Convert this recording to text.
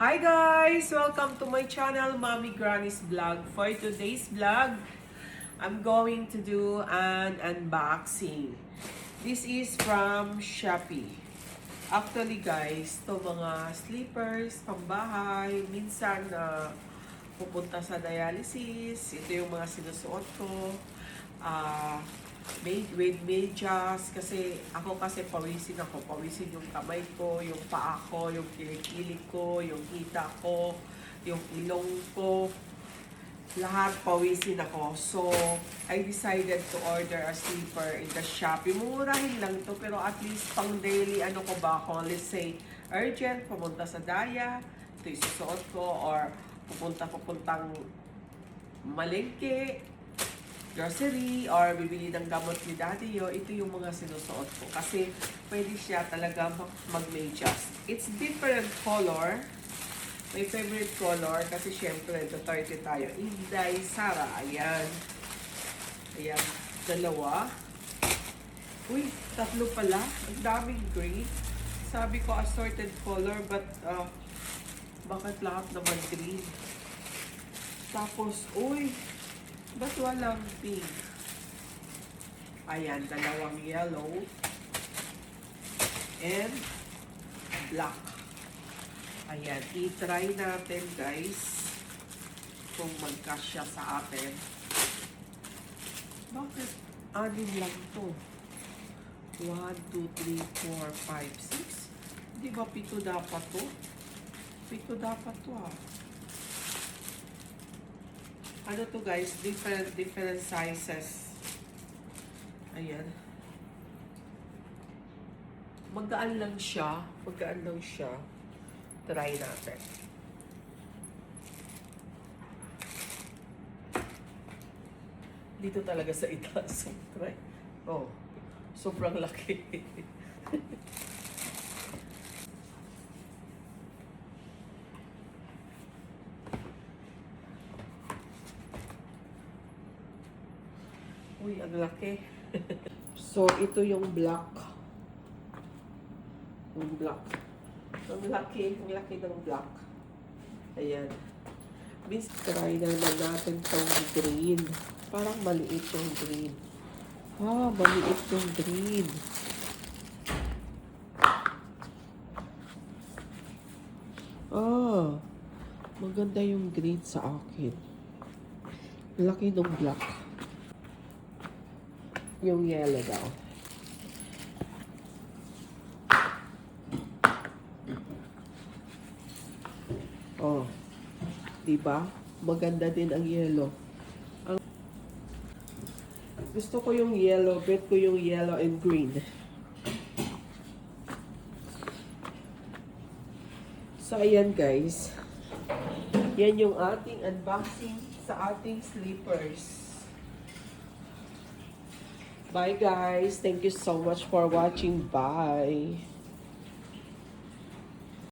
Hi guys! Welcome to my channel, Mommy Granny's Vlog. For today's vlog, I'm going to do an unboxing. This is from Shopee. Actually guys, to mga sleepers, pambahay, minsan na pupunta sa dialysis. Ito yung mga sinusuot ko. Made with medyas kasi pawisin yung kamay ko, yung paa ko, yung kilikili ko, yung hita ko, yung ilong ko, lahat pawisin ako. So, I decided to order a sleeper in the Shopee. Murahin lang to pero at least pang daily ano ko ba ako, let's say urgent, pumunta sa daya, ito isusuot ko, or pupuntang malengke, grocery, or bibili ng gamot ni Daddy Yo, ito yung mga sinusuot ko. Kasi pwede siya talaga mag-medyas. It's different color. My favorite color, kasi syempre, Duterte tayo. Inday Sara, ayan. Ayan, dalawa. Uy, tatlo pala. Ang daming green. Sabi ko assorted color, but bakit lahat naman green? Tapos, uy, ba't walang pink? Ayan, dalawang yellow and black. Ayan, i-try natin guys kung magkasya sa atin. Bakit anim lang to? 1, 2, 3, 4, 5, 6. Di ba 7 dapat to? 7 dapat to ah. Ano to guys, different sizes. Ayan. Magaan lang siya. Try natin. Dito talaga sa itaas. Try. Oh, sobrang laki. Uy, ang laki. So, ito yung black. Yung black. Ang laki ng black. Ayan. Miss, try na natin itong green. Parang maliit yung green. Maliit yung green. Maganda yung green sa akin. Laki ng black. Yung yellow daw. Diba? Maganda din ang yellow. Gusto ko yung yellow, bet ko yung yellow and green. So, ayan guys. Yan yung ating unboxing sa ating sleepers. Bye guys. Thank you so much for watching. Bye.